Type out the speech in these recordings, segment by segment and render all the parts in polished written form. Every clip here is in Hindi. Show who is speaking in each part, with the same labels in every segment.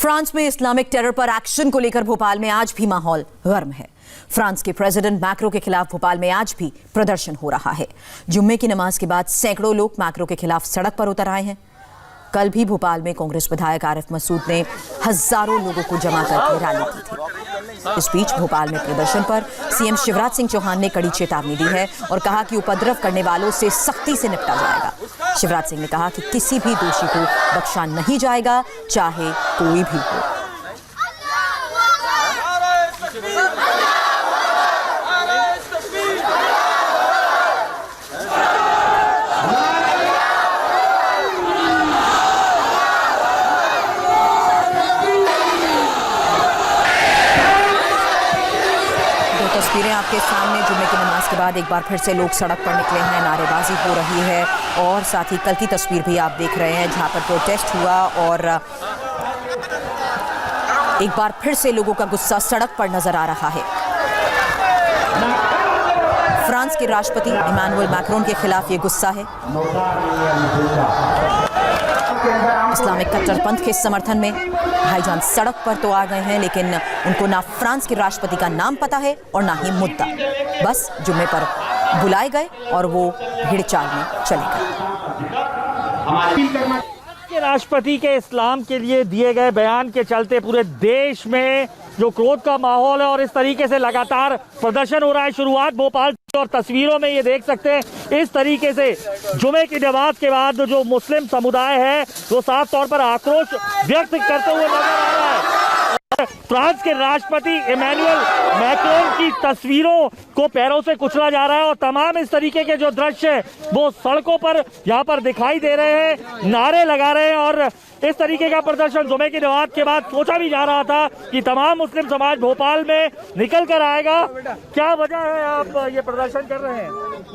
Speaker 1: फ्रांस में इस्लामिक टेरर पर एक्शन को लेकर भोपाल में आज भी माहौल गर्म है। फ्रांस के प्रेसिडेंट मैक्रो के खिलाफ भोपाल में आज भी प्रदर्शन हो रहा है। जुम्मे की नमाज के बाद सैकड़ों लोग मैक्रो के खिलाफ सड़क पर उतर आए हैं। कल भी भोपाल में कांग्रेस विधायक आरिफ मसूद ने हजारों लोगों को जमा करके रैली की थी। इस बीच भोपाल में प्रदर्शन पर सीएम शिवराज सिंह चौहान ने कड़ी चेतावनी दी है और कहा कि उपद्रव करने वालों से सख्ती से निपटा जाएगा। शिवराज सिंह ने कहा कि किसी भी दोषी को बख्शा नहीं जाएगा, चाहे कोई भी हो। तस्वीरें आपके सामने। जुम्मे की नमाज के बाद एक बार फिर से लोग सड़क पर निकले हैं, नारेबाजी हो रही है और साथ ही कल की तस्वीर भी आप देख रहे हैं जहां पर प्रोटेस्ट हुआ और एक बार फिर से लोगों का गुस्सा सड़क पर नजर आ रहा है। फ्रांस के राष्ट्रपति इमैनुअल मैक्रोन के खिलाफ ये गुस्सा है। इस्लामिक कट्टरपंथ के समर्थन में भाईजान सड़क पर तो आ गए हैं, लेकिन उनको ना फ्रांस के राष्ट्रपति का नाम पता है और ना ही मुद्दा। बस जुम्मे पर बुलाए गए और वो भीड़-चाल में चले गए।
Speaker 2: राष्ट्रपति के इस्लाम के लिए दिए गए बयान के चलते पूरे देश में जो क्रोध का माहौल है और इस तरीके से लगातार प्रदर्शन हो रहा है। शुरुआत भोपाल और तस्वीरों में ये देख सकते हैं इस तरीके से जुमे की नमाज के बाद जो मुस्लिम समुदाय है वो साफ तौर पर आक्रोश व्यक्त करते हुए नजर आ रहा है। फ्रांस के राष्ट्रपति इमैनुअल मैक्रोन की तस्वीरों को पैरों से कुचला जा रहा है और तमाम इस तरीके के जो दृश्य वो सड़कों पर यहाँ पर दिखाई दे रहे हैं, नारे लगा रहे हैं और इस तरीके का प्रदर्शन जुमे की नमाज के बाद सोचा भी जा रहा था कि तमाम मुस्लिम समाज भोपाल में निकल कर आएगा। क्या वजह है आप ये प्रदर्शन कर रहे हैं?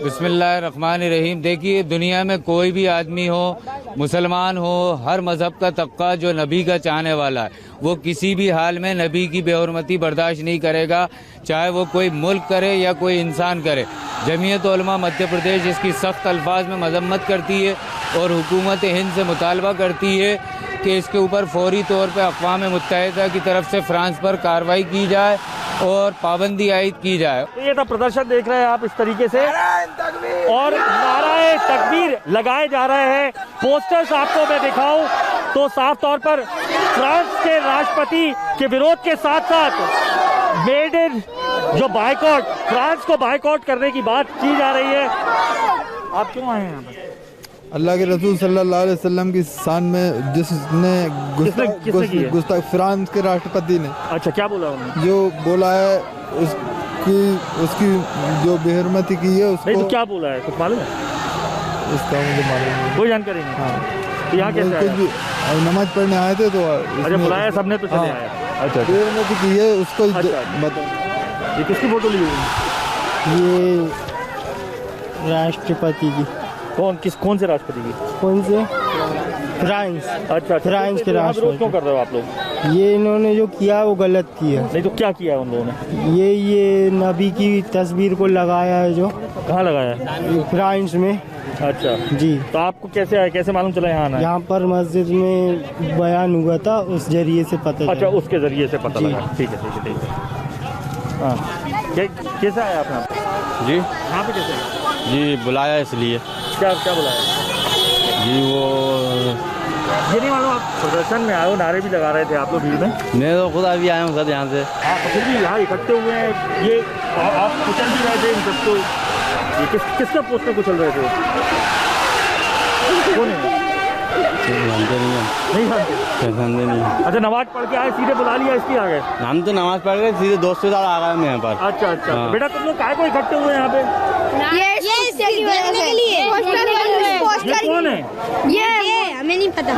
Speaker 3: बिस्मिल्लाहिर्रहमानिर्रहीम। देखिए, दुनिया में कोई भी आदमी हो, मुसलमान हो, हर मजहब का तबका जो नबी का चाहने वाला है वो किसी भी हाल में नबी की बेहुरमती बर्दाश्त नहीं करेगा, चाहे वो कोई मुल्क करे या कोई इंसान करे। जमीयत उलमा मध्य प्रदेश इसकी सख्त अल्फाज में मजम्मत करती है और हुकूमत हिंद से मुतालबा करती है कि इसके ऊपर फौरी तौर पर अक़वाम मुत्तहिदा की तरफ से फ्रांस पर कार्रवाई की जाए और पाबंदी आयद की जाए।
Speaker 2: ये तो प्रदर्शन देख रहे हैं आप इस तरीके से और नाराए तकबीर लगाए जा रहे हैं। पोस्टर्स आपको मैं दिखाऊं तो साफ तौर पर फ्रांस के राष्ट्रपति के विरोध के साथ साथ मेड इन जो बाइकॉट, फ्रांस को बाइकॉट करने की बात की जा रही है। आप क्यों आए हैं यहाँ पर?
Speaker 4: अल्लाह के रसूल सल्लल्लाहु अलैहि वसल्लम की शान में जिसने गुस्ताख फ्रांस के राष्ट्रपति ने। अच्छा, क्या बोला उन्होंने? जो बोला है उसकी जो बेहुरमती की है उसको। नहीं तो क्या बोला है, कुछ मालूम है? इसका मुझे मालूम नहीं, कोई जानकारी नहीं। हाँ, तो यहाँ कैसे आया? नमाज पढ़ने आए थे तो अच्छा बुलाया सबने तो चले आया। अच्छा, बेहुरमती की है उसको बताओ। ये किसकी फोटो ली हुई?
Speaker 5: ये राष्ट्रपति की।
Speaker 2: कौन से राष्ट्रपति की? कौन से?
Speaker 5: फ्रांस।
Speaker 2: अच्छा,
Speaker 5: फ्रांस के राष्ट्रपति।
Speaker 2: क्यों कर रहे हो आप लोग?
Speaker 5: ये इन्होंने जो किया वो गलत किया।
Speaker 2: नहीं तो क्या किया उन लोगों ने?
Speaker 5: ये नबी की तस्वीर को लगाया है। जो
Speaker 2: कहाँ लगाया है?
Speaker 5: फ्रांस में।
Speaker 2: अच्छा
Speaker 5: जी।
Speaker 2: तो आपको कैसे आया, कैसे मालूम चला यहाँ आना?
Speaker 5: यहाँ पर मस्जिद में बयान हुआ था, उस जरिए से पता।
Speaker 2: अच्छा, उसके जरिए से पता लगा। ठीक है। हाँ, कैसे आया आपने?
Speaker 3: जी
Speaker 2: यहाँ पे कैसे?
Speaker 3: जी बुलाया इसलिए।
Speaker 2: क्या बुलाया
Speaker 3: जी? वो
Speaker 2: ये नहीं मालूम आप प्रदर्शन में आए हो, नारे भी लगा रहे थे आप लोग भीड़ में?
Speaker 3: मैं तो खुद अभी आया हूँ सर यहाँ से।
Speaker 2: हाँ, तो फिर भी यहाँ इकट्ठे हुए हैं, ये आप कुचल भी रहे थे इन सबको। ये किसका पोस्टर कुचल रहे थे? कौन है? नहीं जानते। अच्छा, नमाज पढ़ के आए, सीधे बुला लिया इसलिए आ गए?
Speaker 3: हम तो नमाज पढ़ गए, सीधे दोस्त के साथ आ गए मैं यहाँ पर।
Speaker 2: अच्छा। हाँ। बेटा तुम लोग काहे को इकट्ठे हुए यहाँ पे? ये कौन है?
Speaker 6: ये हमें नहीं पता।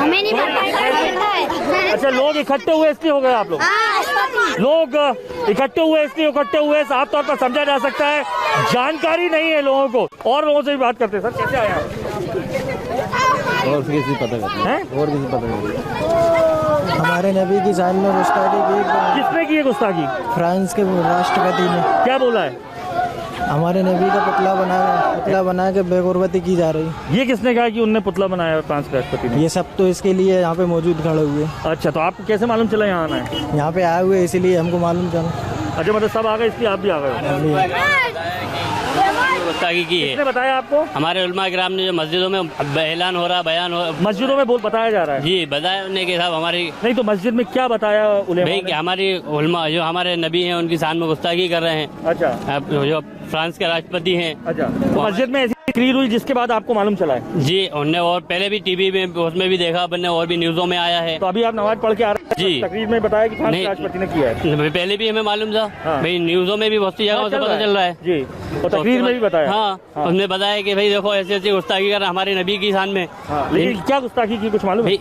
Speaker 2: अच्छा, लोग इकट्ठे हुए इसलिए हो गए आप लोग? लोग इकट्ठे हुए साफ तौर पर समझा जा सकता है जानकारी नहीं है लोगों को। और लोगों से भी बात करते हैं। सर कैसे आए आप?
Speaker 3: और किसी पता करते हैं? और किसी पता करते हैं?
Speaker 5: हमारे नबी की शान में गुस्ताखी की।
Speaker 2: किसने की है गुस्ताखी?
Speaker 5: फ्रांस के राष्ट्रपति ने।
Speaker 2: क्या बोला है?
Speaker 5: हमारे नबी का पुतला बना के बेगुरबती की जा रही।
Speaker 2: ये किसने कहा कि उनने पुतला बनाया फ्रांस के राष्ट्रपति ने?
Speaker 5: ये सब तो इसके लिए यहाँ पे मौजूद खड़े हुए।
Speaker 2: अच्छा, तो आपको कैसे मालूम चला यहाँ आना है?
Speaker 5: यहाँ पे आए हुए इसीलिए हमको मालूम चला।
Speaker 2: अच्छा, मतलब सब आ गए इसलिए आप भी आ गए?
Speaker 7: गुस्ताखी की है।
Speaker 2: किसने बताया आपको?
Speaker 7: हमारे उलमा किराम ने जो मस्जिदों में ऐलान हो रहा, बयान हो,
Speaker 2: मस्जिदों में बताया जा रहा है?
Speaker 7: जी, बताने के साहब हमारी
Speaker 2: नहीं तो मस्जिद में क्या बताया उलेमा
Speaker 7: भाई
Speaker 2: ने?
Speaker 7: कि हमारी उलमा जो हमारे नबी हैं उनकी शान में गुस्ताखी कर रहे हैं।
Speaker 2: अच्छा,
Speaker 7: जो फ्रांस के राष्ट्रपति हैं।
Speaker 2: अच्छा, तो मस्जिद में ऐसी तकरीर हुई जिसके बाद आपको मालूम चला है?
Speaker 7: जी, उनने और पहले भी टीवी में उसमें भी देखा बनने, और भी न्यूज़ों में आया है।
Speaker 2: तो अभी आप नमाज पढ़ के आ रहे हैं?
Speaker 7: जी,
Speaker 2: तकरीर में बताया कि फ्रांस के
Speaker 7: नहीं,
Speaker 2: राष्ट्रपति ने किया है।
Speaker 7: पहले भी हमें मालूम था।
Speaker 2: हाँ।
Speaker 7: भाई न्यूज़ों में भी बहुत सी जगह से पता चल रहा है।
Speaker 2: जी, और तकरीर में भी बताया?
Speaker 7: हाँ, उसने बताया कि भाई देखो ऐसी ऐसी गुस्ताखी कर हमारे नबी की शान में।
Speaker 2: लेकिन क्या गुस्ताखी की कुछ मालूम है?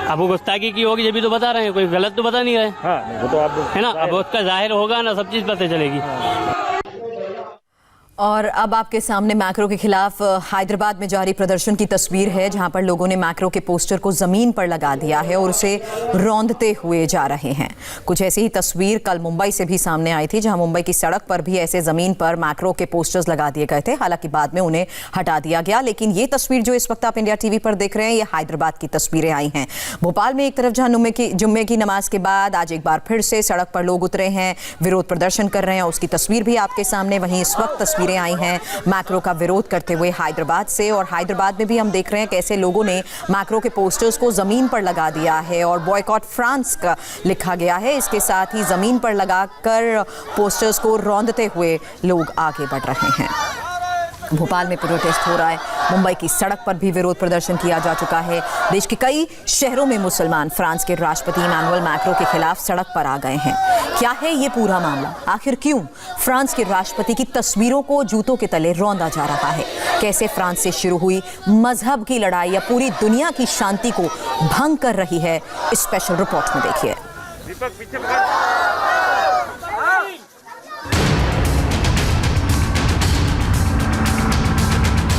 Speaker 7: अब वो गुस्ताखी की होगी जब भी तो बता रहे हैं, कोई गलत तो बता नहीं रहे।
Speaker 2: हाँ, वो तो आप
Speaker 7: है ना, अब उसका जाहिर होगा ना, सब चीज़ पता चलेगी।
Speaker 1: और अब आपके सामने मैक्रो के खिलाफ हैदराबाद में जारी प्रदर्शन की तस्वीर है, जहां पर लोगों ने मैक्रो के पोस्टर को जमीन पर लगा दिया है और उसे रौंदते हुए जा रहे हैं। कुछ ऐसी ही तस्वीर कल मुंबई से भी सामने आई थी, जहां मुंबई की सड़क पर भी ऐसे जमीन पर मैक्रो के पोस्टर्स लगा दिए गए थे। हालांकि बाद में उन्हें हटा दिया गया, लेकिन ये तस्वीर जो इस वक्त आप इंडिया टीवी पर देख रहे हैं, ये हैदराबाद की तस्वीरें आई हैं। भोपाल में एक तरफ जहां जुम्मे की नमाज के बाद आज एक बार फिर से सड़क पर लोग उतरे हैं, विरोध प्रदर्शन कर रहे हैं, उसकी तस्वीर भी आपके सामने। वहीं इस वक्त तस्वीरें आई हैं मैक्रो का विरोध करते हुए हैदराबाद से, और हैदराबाद में भी हम देख रहे हैं कैसे लोगों ने मैक्रो के पोस्टर्स को जमीन पर लगा दिया है और बॉयकॉट फ्रांस का लिखा गया है। इसके साथ ही जमीन पर लगाकर पोस्टर्स को रौंदते हुए लोग आगे बढ़ रहे हैं। भोपाल में प्रोटेस्ट हो रहा है, मुंबई की सड़क पर भी विरोध प्रदर्शन किया जा चुका है। देश के कई शहरों में मुसलमान फ्रांस के राष्ट्रपति इमैनुअल मैक्रो के खिलाफ सड़क पर आ गए हैं। क्या है ये पूरा मामला? आखिर क्यों फ्रांस के राष्ट्रपति की तस्वीरों को जूतों के तले रौंदा जा रहा है? कैसे फ्रांस से शुरू हुई मजहब की लड़ाई या पूरी दुनिया की शांति को भंग कर रही है? इस स्पेशल रिपोर्ट में देखिए।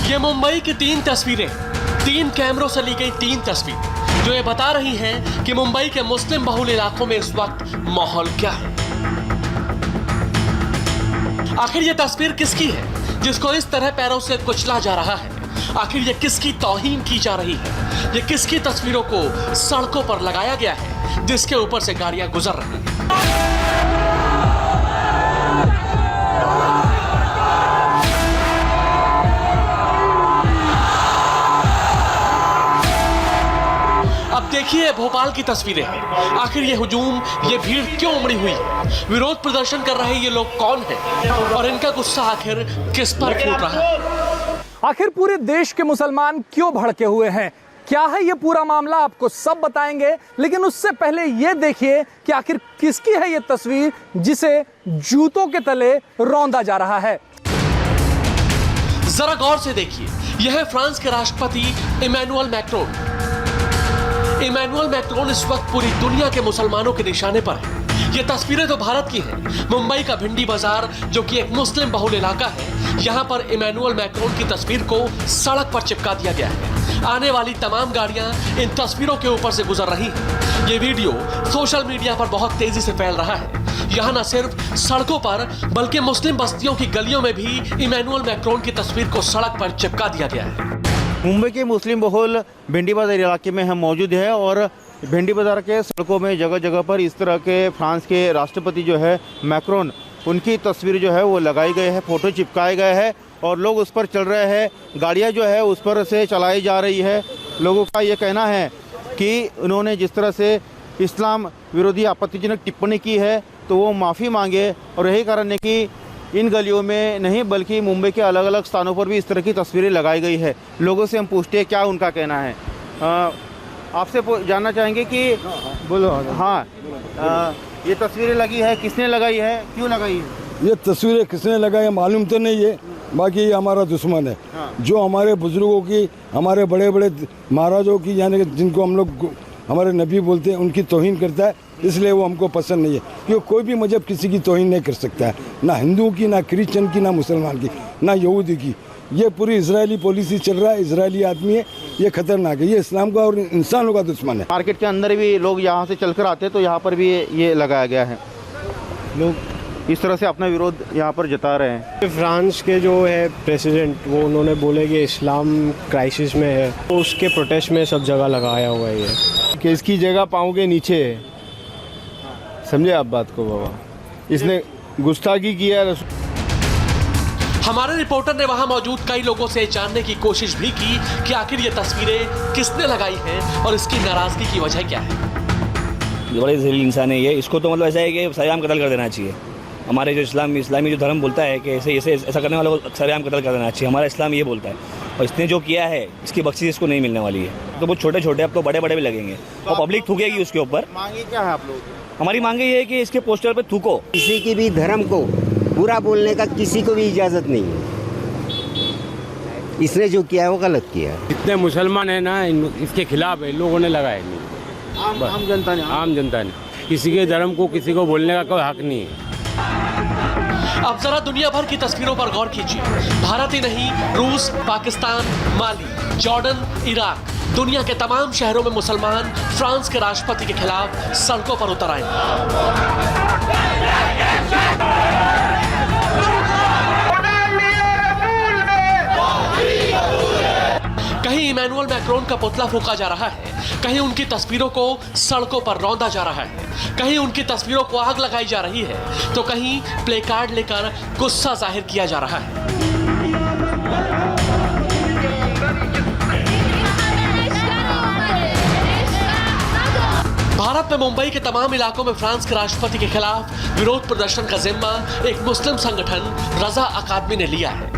Speaker 8: ये मुंबई की 3 तस्वीरें, 3 कैमरों से ली गई 3 तस्वीर जो ये बता रही हैं कि मुंबई के मुस्लिम बहुल इलाकों में इस वक्त माहौल क्या है। आखिर ये तस्वीर किसकी है जिसको इस तरह पैरों से कुचला जा रहा है? आखिर ये किसकी तौहीन की जा रही है? ये किसकी तस्वीरों को सड़कों पर लगाया गया है जिसके ऊपर से गाड़ियां गुजर रही हैं? अब देखिए भोपाल की तस्वीरें। आखिर ये हुजूम, ये भीड़ क्यों उमड़ी हुई है? विरोध प्रदर्शन कर रहे ये लोग कौन हैं और इनका गुस्सा आखिर किस पर फूट रहा है?
Speaker 9: आखिर पूरे देश के मुसलमान क्यों भड़के हुए हैं? क्या है ये पूरा मामला, आपको सब बताएंगे। लेकिन उससे पहले ये देखिए कि आखिर किसकी है ये तस्वीर जिसे जूतों के तले रौंदा जा रहा है।
Speaker 8: जरा गौर से देखिए, यह है फ्रांस के राष्ट्रपति इमैनुअल मैक्रोन। इमैनुअल मैक्रोन इस वक्त पूरी दुनिया के मुसलमानों के निशाने पर है। ये तस्वीरें तो भारत की हैं। मुंबई का भिंडी बाजार जो कि एक मुस्लिम बहुल इलाका है, यहाँ पर इमैनुअल मैक्रोन की तस्वीर को सड़क पर चिपका दिया गया है। आने वाली तमाम गाड़ियां इन तस्वीरों के ऊपर से गुजर रही हैं। ये वीडियो सोशल मीडिया पर बहुत तेजी से फैल रहा है। यहाँ न सिर्फ सड़कों पर बल्कि मुस्लिम बस्तियों की गलियों में भी इमैनुअल मैक्रोन की तस्वीर को सड़क पर चिपका दिया गया है।
Speaker 10: मुंबई के मुस्लिम बहुल भिंडी बाजार इलाके में हम मौजूद हैं और भिंडी बाजार के सड़कों में जगह जगह पर इस तरह के फ्रांस के राष्ट्रपति जो है मैक्रोन, उनकी तस्वीर जो है वो लगाई गई है, फोटो चिपकाए गए हैं और लोग उस पर चल रहे हैं। गाड़ियां जो है उस पर से चलाई जा रही है। लोगों का ये कहना है कि उन्होंने जिस तरह से इस्लाम विरोधी आपत्तिजनक टिप्पणी की है तो वो माफ़ी मांगे, और यही कारण है कि इन गलियों में नहीं बल्कि मुंबई के अलग अलग स्थानों पर भी इस तरह की तस्वीरें लगाई गई है। लोगों से हम पूछते हैं क्या उनका कहना है। आपसे जानना चाहेंगे कि बोलो। हाँ, ये तस्वीरें लगी है, किसने लगाई है, क्यों लगाई है?
Speaker 11: ये तस्वीरें किसने लगाई है मालूम तो नहीं है, बाकी ये हमारा दुश्मन है।
Speaker 10: हाँ।
Speaker 11: जो हमारे बुजुर्गों की, हमारे बड़े बड़े महाराजों की, यानी जिनको हम लोग हमारे नबी बोलते हैं, उनकी तौहीन करता है, इसलिए वो हमको पसंद नहीं है। क्योंकि कोई भी मजहब किसी की तौहीन नहीं कर सकता है, ना हिंदुओं की, ना क्रिश्चियन की, ना मुसलमान की, ना यहूदी की। ये पूरी इजरायली पॉलिसी चल रहा है, इजरायली आदमी है, ये खतरनाक है, ये इस्लाम का और इंसानों का दुश्मन है।
Speaker 10: मार्केट के अंदर भी लोग यहाँ से चलकर आते हैं तो यहाँ पर भी ये लगाया गया है।
Speaker 11: लोग
Speaker 10: इस तरह से अपना विरोध यहाँ पर जता रहे हैं।
Speaker 5: फ्रांस के जो है प्रेसिडेंट वो उन्होंने बोले कि इस्लाम क्राइसिस में है, तो उसके प्रोटेस्ट में सब जगह लगाया हुआ है ये
Speaker 11: कि इसकी जगह पाँव के नीचे है। समझे आप बात को बाबा, इसने गुस्ताखी किया।
Speaker 8: हमारे रिपोर्टर ने वहां मौजूद कई लोगों से जानने की कोशिश भी की कि आखिर ये तस्वीरें किसने लगाई हैं और इसकी नाराजगी की वजह क्या है।
Speaker 12: ये बड़े जलील इंसान है ये, इसको तो मतलब ऐसा है कि सरेआम कत्ल कर देना चाहिए। हमारे जो इस्लामी जो धर्म बोलता है कि ऐसा करने वालों को सरेआम कत्ल कर देना चाहिए, हमारा इस्लाम ये बोलता है। और इसने जो किया है इसकी बख्शीश इसको नहीं मिलने वाली है। तो वो छोटे छोटे अब तो बड़े बड़े भी लगेंगे और पब्लिक थूकेगी उसके ऊपर।
Speaker 10: मांगे क्या है आप लोग?
Speaker 12: हमारी मांगे ये है कि इसके पोस्टर पे थूको।
Speaker 13: किसी की भी धर्म को बुरा बोलने का किसी को भी इजाजत नहीं है। इसने जो किया है वो गलत किया है।
Speaker 14: जितने मुसलमान है ना इसके खिलाफ है, लोगों ने लगाए नहीं।
Speaker 10: आम जनता ने
Speaker 14: किसी के धर्म को किसी को बोलने का कोई हक नहीं है।
Speaker 8: अब जरा दुनिया भर की तस्वीरों पर गौर कीजिए। भारत ही नहीं, रूस, पाकिस्तान, माली, जॉर्डन, इराक, दुनिया के तमाम शहरों में मुसलमान फ्रांस के राष्ट्रपति के खिलाफ सड़कों पर उतर आए। कहीं इमैनुअल मैक्रोन का पुतला फूंका जा रहा है, कहीं उनकी तस्वीरों को सड़कों पर रौंदा जा रहा है, कहीं उनकी तस्वीरों को आग लगाई जा रही है, तो कहीं प्ले कार्ड लेकर गुस्सा जाहिर किया जा रहा है। भारत में मुंबई के तमाम इलाकों में फ्रांस के राष्ट्रपति के खिलाफ विरोध प्रदर्शन का जिम्मा एक मुस्लिम संगठन रजा अकादमी ने लिया है।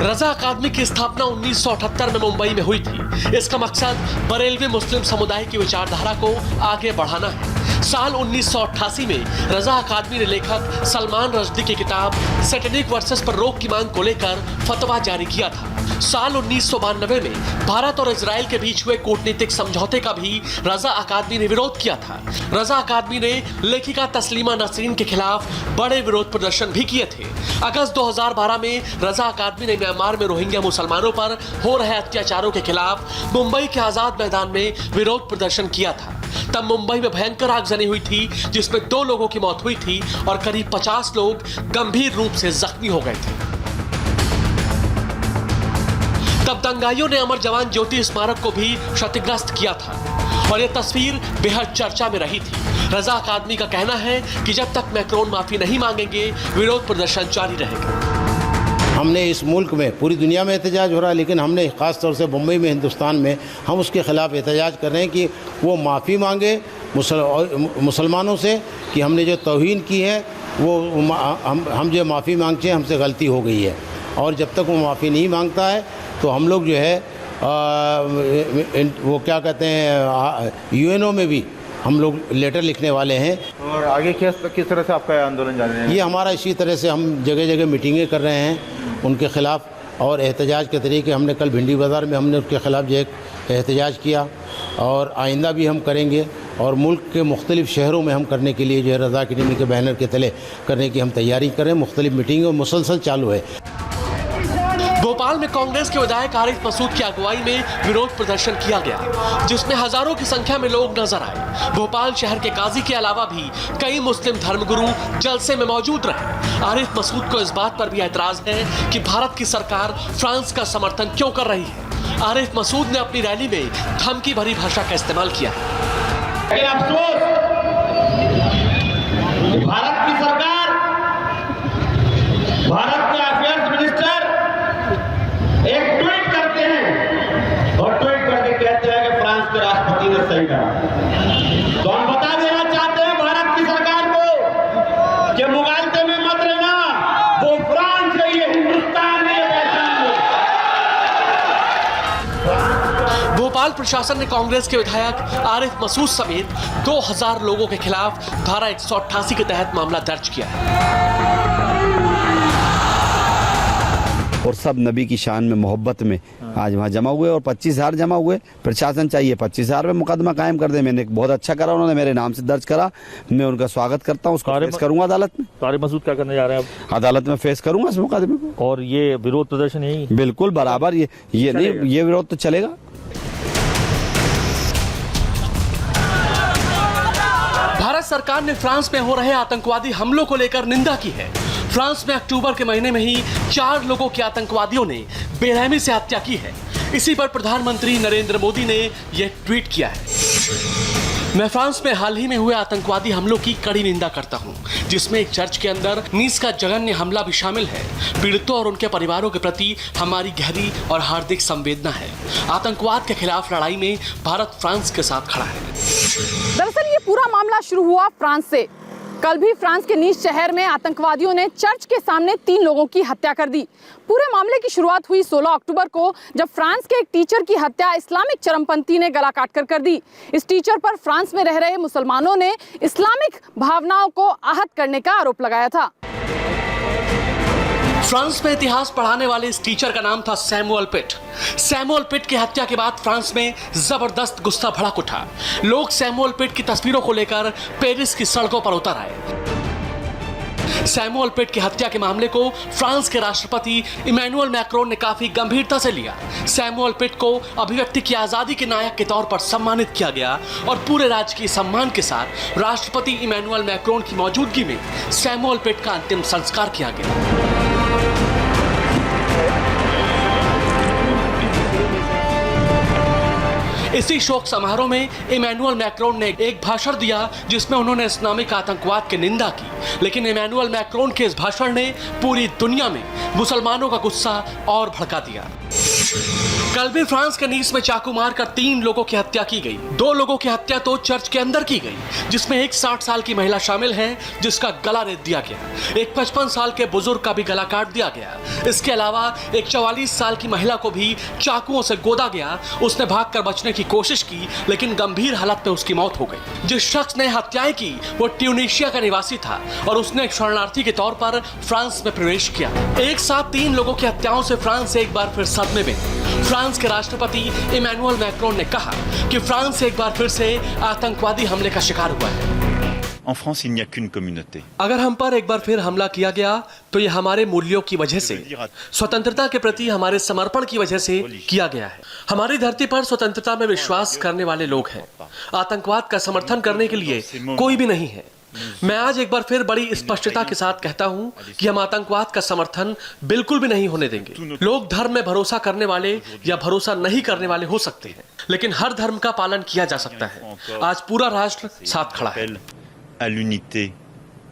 Speaker 8: रजा अकादमी की स्थापना 1978 में मुंबई में हुई थी। इसका मकसद बरेलवी मुस्लिम समुदाय की विचारधारा को आगे बढ़ाना है। साल 1988 में रजा अकादमी ने लेखक सलमान रश्दी की किताब सैटेनिक वर्सेस पर रोक की मांग को लेकर फतवा जारी किया था। साल 1992 में भारत और इजराइल के बीच हुए कूटनीतिक समझौते का भी रजा अकादमी ने विरोध किया था। रजा अकादमी ने लेखिका तस्लीमा नसरीन के खिलाफ बड़े विरोध प्रदर्शन भी किए थे। अगस्त 2012 में रजा अकादमी ने म्यांमार में रोहिंग्या मुसलमानों पर हो रहे अत्याचारों के खिलाफ मुंबई के आजाद मैदान में विरोध प्रदर्शन किया था। तब मुंबई में भयंकर आगजनी हुई थी, जिसमें 2 लोगों की मौत हुई थी और करीब 50 लोग गंभीर रूप से जख्मी हो गए थे। तब दंगाइयों ने अमर जवान ज्योति स्मारक को भी क्षतिग्रस्त किया था और यह तस्वीर बेहद चर्चा में रही थी। रजा अकादमी का कहना है कि जब तक मैक्रोन माफी नहीं मांगेंगे, विरोध प्रदर्शन जारी रहेगा।
Speaker 13: हमने इस मुल्क में, पूरी दुनिया में एहतजाज हो रहा है, लेकिन हमने खास तौर से मुंबई में, हिंदुस्तान में हम उसके खिलाफ एहतजाज कर रहे हैं कि वो माफ़ी मांगे मुसलमानों से कि हमने जो तौहीन की है वो हम जो माफ़ी मांगते हैं, हमसे गलती हो गई है। और जब तक वो माफ़ी नहीं मांगता है तो हम लोग जो है वो क्या कहते हैं यूएनओ में भी हम लोग लेटर लिखने वाले हैं।
Speaker 10: और आगे किस तरह से आपका आंदोलन जारी रहेगा?
Speaker 13: ये हमारा इसी तरह से हम जगह जगह मीटिंगें कर रहे हैं उनके ख़िलाफ़, और एहतजाज के तरीके हमने कल भिंडी बाज़ार में हमने उसके ख़िलाफ़ जो एक एहतजाज किया और आइंदा भी हम करेंगे और मुल्क के मुख्तलिफ शहरों में हम करने के लिए जो है रज़ा अकादमी के बैनर के तले करने की हम तैयारी करें। मुख्तलिफ मीटिंगें मुसलसल चालू है।
Speaker 8: भोपाल में कांग्रेस के विधायक आरिफ मसूद की अगुवाई में विरोध प्रदर्शन किया गया, जिसमें हजारों की संख्या में लोग नजर आए। भोपाल शहर के काजी के अलावा भी कई मुस्लिम धर्मगुरु जलसे में मौजूद रहे। आरिफ मसूद को इस बात पर भी एतराज है कि भारत की सरकार फ्रांस का समर्थन क्यों कर रही है। आरिफ मसूद ने अपनी रैली में धमकी भरी भाषा का इस्तेमाल किया।
Speaker 15: अफसोस, भारत की सरकार, भारत के अफेयर्स मिनिस्टर एक ट्वीट करते हैं और ट्वीट करके कहते हैं कि फ्रांस के राष्ट्रपति ने सही कहा। तो हम बता देना चाहते हैं भारत की सरकार को कि मुगालते में मत रहना, वो फ्रांस है, ये हिंदुस्तान है।
Speaker 8: भोपाल प्रशासन ने कांग्रेस के विधायक आरिफ मसूद समेत 2000 लोगों के खिलाफ धारा 188 के तहत मामला दर्ज किया है।
Speaker 16: और सब नबी की शान में मोहब्बत में आज वहाँ जमा हुए और 25,000 जमा हुए। प्रशासन चाहिए 25,000 में मुकदमा कायम कर दे। मैंने बहुत अच्छा करा, उन्होंने मेरे नाम से दर्ज करा, मैं उनका स्वागत करता हूँ। उसको फेस करूंगा अदालत में।
Speaker 2: आरिफ मसूद क्या करने जा रहे हैं अब?
Speaker 16: अदालत में फेस करूंगा इस मुकदमे को।
Speaker 2: और ये विरोध प्रदर्शन यही
Speaker 16: बिल्कुल बराबर, ये नहीं, ये विरोध तो चलेगा।
Speaker 8: भारत सरकार ने फ्रांस में हो रहे आतंकवादी हमलों को लेकर निंदा की है। फ्रांस में अक्टूबर के महीने में ही 4 लोगों की आतंकवादियों ने बेरहमी से हत्या की है। इसी पर प्रधानमंत्री नरेंद्र मोदी ने यह ट्वीट किया है। मैं फ्रांस में हाल ही में हुए आतंकवादी हमलों की कड़ी निंदा करता हूं, जिसमें एक चर्च के अंदर नीस का जघन्य हमला भी शामिल है। पीड़ितों और उनके परिवारों के प्रति हमारी गहरी और हार्दिक संवेदना है। आतंकवाद के खिलाफ लड़ाई में भारत फ्रांस के साथ खड़ा है।
Speaker 9: दरअसल ये पूरा मामला शुरू हुआ फ्रांस से। कल भी फ्रांस के नीस शहर में आतंकवादियों ने चर्च के सामने 3 लोगों की हत्या कर दी। पूरे मामले की शुरुआत हुई 16 अक्टूबर को, जब फ्रांस के एक टीचर की हत्या इस्लामिक चरमपंथी ने गला काट कर दी। इस टीचर पर फ्रांस में रह रहे मुसलमानों ने इस्लामिक भावनाओं को आहत करने का आरोप लगाया था।
Speaker 8: फ्रांस में इतिहास पढ़ाने वाले इस टीचर का नाम था सैमुअल पिट। सैमुअल पिट की हत्या के बाद फ्रांस में जबरदस्त गुस्सा भड़क उठा। लोग सैमुअल पिट की तस्वीरों को लेकर पेरिस की सड़कों पर उतर आए। सैमुअल पिट की हत्या के मामले को फ्रांस के राष्ट्रपति इमैनुअल मैक्रोन ने काफी गंभीरता से लिया। सैमुअल पिट को अभिव्यक्ति की आजादी के नायक के तौर पर सम्मानित किया गया और पूरे राजकीय सम्मान के साथ राष्ट्रपति इमैनुअल मैक्रोन की मौजूदगी में सैमुअल पिट का अंतिम संस्कार किया गया। इसी शोक समारोह में इमैनुअल मैक्रोन ने एक भाषण दिया, जिसमें उन्होंने इस्लामिक आतंकवाद की निंदा की। लेकिन इमैनुअल मैक्रोन के इस भाषण ने पूरी दुनिया में मुसलमानों का गुस्सा और भड़का दिया। कल भी फ्रांस के नीस में चाकू मारकर 3 लोगों की हत्या की गई। 2 लोगों की हत्या तो चर्च के अंदर की गई, जिसमें एक 60 साल की महिला शामिल है, जिसका गला रेत दिया गया। एक 55 साल के बुजुर्ग का भी गला काट दिया गया। इसके अलावा एक 44 साल की महिला को भी चाकुओं से गोदा गया। उसने भागकर बचने की कोशिश की, लेकिन गंभीर हालत में उसकी मौत हो गई। जिस शख्स ने हत्याएं की वो ट्यूनीशिया का निवासी था और उसने एक शरणार्थी के तौर पर फ्रांस में प्रवेश किया। एक साथ 3 लोगों की हत्याओं से फ्रांस एक बार फिर सदमे में। फ्रांस के राष्ट्रपति इमैनुअल मैक्रोन ने कहा कि फ्रांस एक बार फिर से आतंकवादी हमले का शिकार हुआ है।
Speaker 17: En France, il n'y a qu'une communauté.
Speaker 8: अगर हम पर एक बार फिर हमला किया गया तो यह हमारे मूल्यों की वजह से, स्वतंत्रता के प्रति हमारे समर्पण की वजह से किया गया है। हमारी धरती पर स्वतंत्रता में विश्वास करने वाले लोग हैं। आतंकवाद का समर्थन करने के लिए कोई भी नहीं है। मैं आज एक बार फिर बड़ी स्पष्टता के साथ कहता हूं कि हम आतंकवाद का समर्थन बिल्कुल भी नहीं होने देंगे। लोग धर्म में भरोसा करने वाले या भरोसा नहीं करने वाले हो सकते हैं, लेकिन हर धर्म का पालन किया जा सकता है। आज पूरा राष्ट्र साथ खड़ा है।
Speaker 17: À l'unité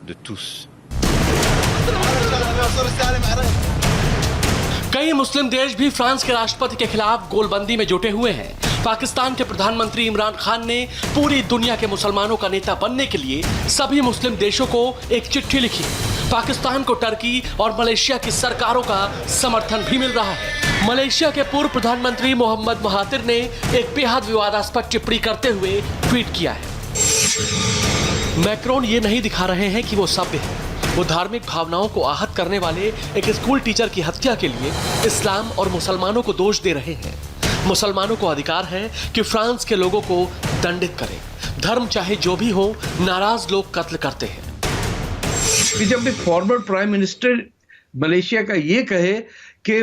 Speaker 17: de tous.
Speaker 8: कई मुस्लिम देश भी फ्रांस के राष्ट्रपति के खिलाफ गोलबंदी में जुटे हुए हैं। पाकिस्तान के प्रधानमंत्री इमरान खान ने पूरी दुनिया के मुसलमानों का नेता बनने के लिए सभी मुस्लिम देशों को एक चिट्ठी लिखी। पाकिस्तान को टर्की और मलेशिया की सरकारों का समर्थन भी मिल रहा है। मलेशिया के पूर्व प्रधानमंत्री मोहम्मद महातिर ने एक बेहद विवादास्पद टिप्पणी करते हुए ट्वीट किया है। मैक्रोन ये नहीं दिखा रहे हैं कि वो सभ्य हैं। वो धार्मिक भावनाओं को आहत करने वाले एक स्कूल टीचर की हत्या के लिए इस्लाम और मुसलमानों को दोष दे रहे हैं। मुसलमानों को अधिकार है कि फ्रांस के लोगों को दंडित करें। धर्म चाहे जो भी हो, नाराज लोग कत्ल करते हैं।
Speaker 18: जब एक फॉर्मर प्राइम मिनिस्टर मलेशिया का ये कहे कि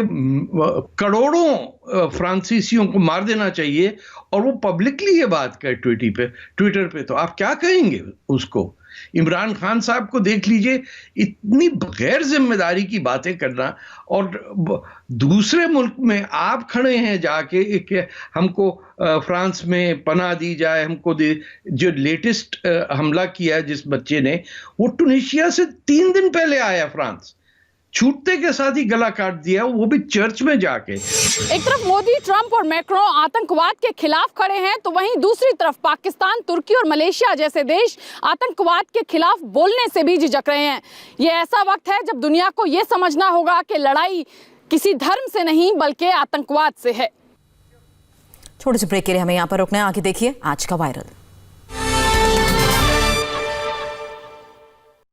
Speaker 18: करोड़ों फ्रांसीसियों को मार देना चाहिए और वो पब्लिकली ये बात करे ट्विटर पे, तो आप क्या कहेंगे उसको? इमरान खान साहब को देख लीजिए, इतनी गैर जिम्मेदारी की बातें करना, और दूसरे मुल्क में आप खड़े हैं जाके कि हमको फ्रांस में पनाह दी जाए, हमको जो लेटेस्ट हमला किया जिस बच्चे ने, वो टूनीशिया से 3 दिन पहले आया फ्रांस, छूटते के साथ ही गला काट दिया, वो भी चर्च में जाके।
Speaker 9: एक तरफ मोदी, ट्रंप और मैक्रोन आतंकवाद के खिलाफ खड़े हैं, तो वहीं दूसरी तरफ पाकिस्तान, तुर्की और मलेशिया जैसे देश आतंकवाद के खिलाफ बोलने से भी झिझक रहे हैं। ये ऐसा वक्त है जब दुनिया को ये समझना होगा कि लड़ाई किसी धर्म से नहीं बल्कि आतंकवाद से है।
Speaker 1: छोटे से ब्रेक के लिए हमें यहाँ पर रुकना है। आगे देखिए आज का वायरल।